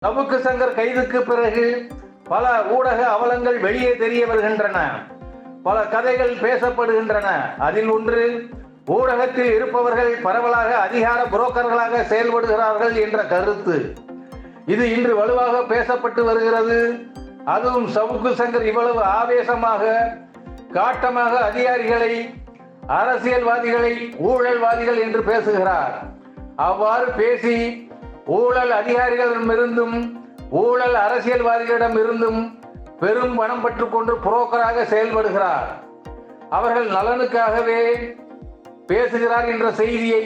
சவுக்கு சங்கர் கைதுக்கு பிறகு பல ஊடக அவலங்கள் வெளியே தெரிய வருகின்றன. பல கதைகள் பேசப்படுகின்றன. அதில் ஒன்று, ஊடகத்தில் இருப்பவர்கள் பரவலாக அதிகார புரோக்கர்களாக செயல்படுகிறார்கள் என்ற கருத்து. இது இன்று வலுவாக பேசப்பட்டு வருகிறது. அதுவும் சவுக்கு சங்கர் இவ்வளவு ஆவேசமாக காட்டமாக அதிகாரிகளை, அரசியல்வாதிகளை ஊழல்வாதிகள் என்று பேசுகிறார். அவ்வாறு பேசி ஊழல் அதிகாரிகளிடமிருந்தும் ஊழல் அரசியல்வாதிகளிடமிருந்தும் பெரும் பணம் பெற்றுக்கொண்டு புரோக்கராக செயல்படுகிறார். அவர்கள் நலனுக்காகவே பேசுகிறார் என்ற செய்தியை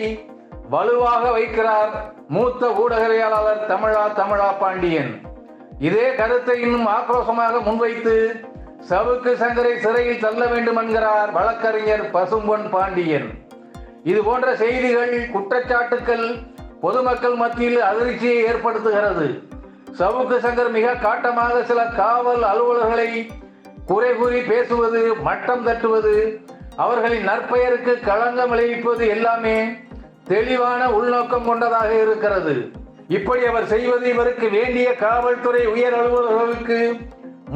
வலுவாக வைக்கிறார் மூத்த ஊடகவியலாளர் தமிழா பாண்டியன். இதே கருத்தை இன்னும் ஆக்ரோஷமாக முன்வைத்து சவுக்கு சங்கரை சிறையில் தள்ள வேண்டும் என்கிறார் வழக்கறிஞர் பசும்பொன் பாண்டியன். இது போன்ற செய்திகள், குற்றச்சாட்டுக்கள் பொதுமக்கள் மத்தியில் அதிர்ச்சியை ஏற்படுத்துகிறது. சவுக்கு சங்கர் மிக காட்டமாக சில காவல் அலுவலர்களை குறை கூறி பேசுவது, மட்டம் தட்டுவது, அவர்களின் நற்பெயருக்கு களங்கம் விளைவிப்பது எல்லாமே தெளிவான உள்நோக்கம் கொண்டதாக இருக்கிறது. இப்படி அவர் செய்வது இவருக்கு வேண்டிய காவல்துறை உயர் அலுவலர்களுக்கு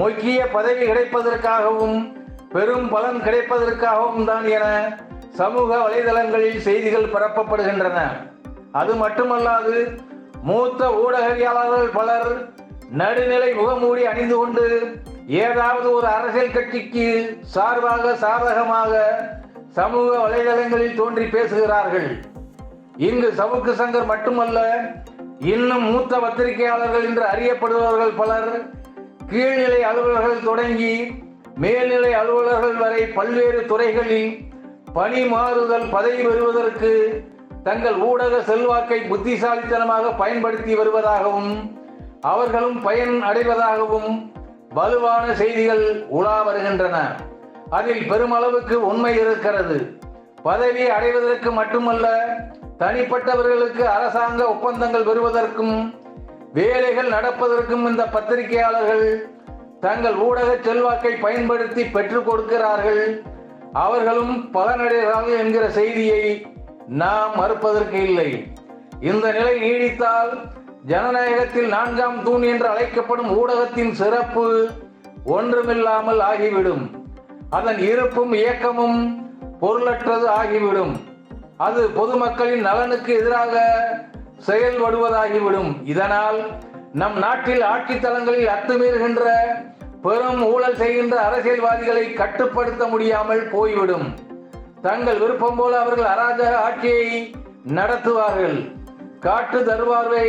முக்கிய பதவி கிடைப்பதற்காகவும் பெரும் பலன் கிடைப்பதற்காகவும் தான் என சமூக வலைதளங்களில் செய்திகள் பரப்பப்படுகின்றன. அது மட்டுமல்லாது, மூத்த ஊடகவியலாளர்கள் பலர் நடுநிலை முகமூடி அணிந்து கொண்டு ஏதாவது ஒரு அரசியல் கட்சிக்கு சார்பாக சாதகமாக சமூக வலைதளங்களில் தோன்றி பேசுகிறார்கள். இங்கு சவுக்கு சங்கர் மட்டுமல்ல, இன்னும் மூத்த பத்திரிகையாளர்கள் என்று அறியப்படுபவர்கள் பலர் கீழ்நிலை அலுவலர்கள் தொடங்கி மேல்நிலை அலுவலர்கள் வரை பல்வேறு துறைகளில் பணி மாறுதல் பதவி பெறுவதற்கு தங்கள் ஊடக செல்வாக்கை புத்திசாலித்தனமாக பயன்படுத்தி வருவதாகவும் அவர்களும் பயன் அடைவதாகவும் வலுவான செய்திகள் உலா வருகின்றன. அதில் பெருமளவுக்கு உண்மை இருக்கிறது. பதவி அடைவதற்கு மட்டுமல்ல, தனிப்பட்டவர்களுக்கு அரசாங்க ஒப்பந்தங்கள் பெறுவதற்கும் வேலைகள் நடப்பதற்கும் இந்த பத்திரிகையாளர்கள் தங்கள் ஊடக செல்வாக்கை பயன்படுத்தி பெற்றுக் கொடுக்கிறார்கள். அவர்களும் பலனடைகிறார்கள் என்கிற செய்தியை நாம் மறுப்பதற்கு இல்லை. இந்த நிலை நீடித்தால் ஜனநாயகத்தில் 4ஆம் தூண் என்று அழைக்கப்படும் ஊடகத்தின் சிறப்பு ஒன்றுமில்லாமல் ஆகிவிடும். அதன் இருப்பும் இயக்கமும் பொருளற்றது ஆகிவிடும். அது பொதுமக்களின் நலனுக்கு எதிராக செயல்படுவதாகிவிடும். இதனால் நம் நாட்டில் ஆட்சி தளங்களில் அத்துமீறுகின்ற பெரும் ஊழல் செய்கின்ற அரசியல்வாதிகளை கட்டுப்படுத்த முடியாமல் போய்விடும். தங்கள் விருப்பம் போல அவர்கள் அராஜக ஆட்சியை நடத்துவார்கள். காட்டு தருவார்வை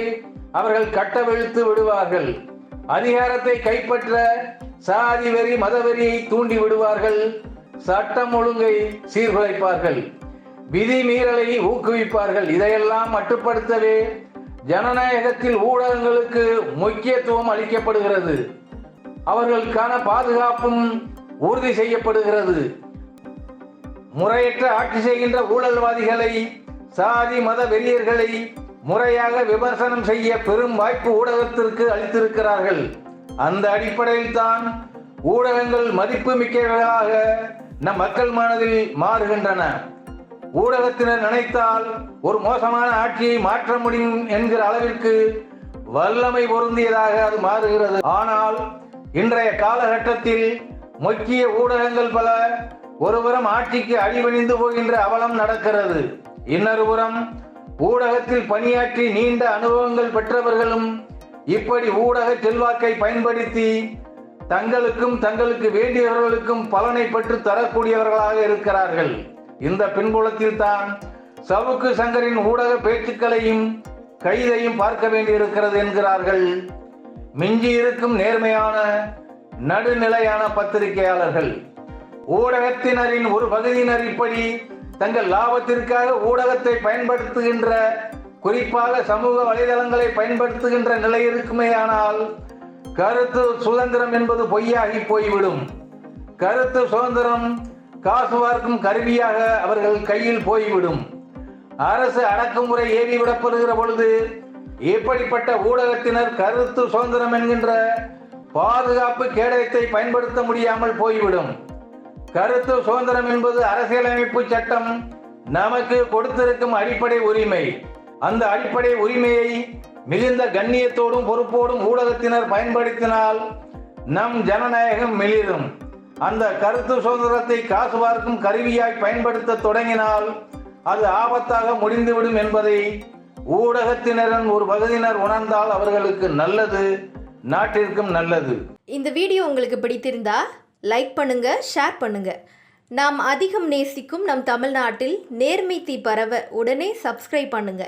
அவர்கள் கட்டவிழ்த்து விடுவார்கள். அதிகாரத்தை கைப்பற்ற சாதி வெறி, மதவெறியை தூண்டி விடுவார்கள். சட்டம் ஒழுங்கை சீர்குலைப்பார்கள். விதி மீறலை ஊக்குவிப்பார்கள். இதையெல்லாம் மட்டுப்படுத்தவே ஜனநாயகத்தில் ஊடகங்களுக்கு முக்கியத்துவம் அளிக்கப்படுகிறது. அவர்களுக்கான பாதுகாப்பும் உறுதி செய்யப்படுகிறது. முறையற்ற ஆட்சி செய்கின்ற ஊழல்வாதிகளை, சாதி மத வெறியர்களை முறையாக விமர்சனம் செய்ய பெரும் வாய்ப்பு ஊடகத்திற்கு அளித்திருக்கிறார்கள். அந்த அடிப்படையில் தான் ஊடகங்கள் மதிப்பு மிக்கவர்களாக நம் மக்கள் மனதில் மாறுகின்றன. ஊடகத்தினர் நினைத்தால் ஒரு மோசமான ஆட்சியை மாற்ற முடியும் என்கிற அளவிற்கு வல்லமை பொருந்தியதாக அது மாறுகிறது. ஆனால் இன்றைய காலகட்டத்தில் முக்கிய ஊடகங்கள் பல ஒருபுறம் ஆட்சிக்கு அடிபணிந்து போகின்ற அவலம் நடக்கிறது. இன்னொரு புறம் ஊடகத்தில் பணியாற்றி நீண்ட அனுபவங்கள் பெற்றவர்களும் இப்படி ஊடக செல்வாக்கை பயன்படுத்தி தங்களுக்கும் தங்களுக்கு வேண்டியவர்களுக்கும் பலனை பெற்று தரக்கூடியவர்களாக இருக்கிறார்கள். இந்த பின்புலத்தில் தான் சவுக்கு சங்கரின் ஊடக பேச்சுக்களையும் கைதையும் பார்க்க வேண்டியிருக்கிறது என்கிறார்கள் மிஞ்சி இருக்கும் நேர்மையான நடுநிலையான பத்திரிகையாளர்கள். ஊடகத்தினரின் ஒரு பகுதியினர் இப்படி தங்கள் லாபத்திற்காக ஊடகத்தை பயன்படுத்துகின்ற, குறிப்பாக சமூக வலைதளங்களை பயன்படுத்துகின்ற நிலை இருக்குமேயானால் கருத்து சுதந்திரம் என்பது பொய்யாகி போய்விடும். கருத்து சுதந்திரம் காசு பார்க்கும் கருவியாக அவர்கள் கையில் போய்விடும். அரசு அடக்குமுறை ஏவி விடப்படுகிற பொழுது இப்படிப்பட்ட ஊடகத்தினர் கருத்து சுதந்திரம் என்கின்ற பாதுகாப்பு கேடயத்தை பயன்படுத்த முடியாமல் போய்விடும். கருத்து சுதந்திரம் என்பது அரசியலமைப்பு சட்டம் நமக்கு கொடுத்திருக்கும் அடிப்படை உரிமை. அந்த அடிப்படை உரிமையை மிகுந்த கண்ணியத்தோடும் பொறுப்போடும் ஊடகத்தினர் பயன்படுத்தினால் நம் ஜனநாயகம் மெளிரும். அந்த கருத்து சுதந்திரத்தை காசு பார்க்கும் கருவியாய் பயன்படுத்த தொடங்கினால் அது ஆபத்தாக முடிந்துவிடும் என்பதை ஊடகத்தினரின் ஒரு பகுதியினர் உணர்ந்தால் அவர்களுக்கு நல்லது, நாட்டிற்கும் நல்லது. இந்த வீடியோ உங்களுக்கு பிடித்திருந்தா லைக் பண்ணுங்க, ஷேர் பண்ணுங்க. நாம் அதிகம் நேசிக்கும் நம் தமிழ்நாட்டில் நேர்மை தீ பரவ உடனே சப்ஸ்கிரைப் பண்ணுங்க.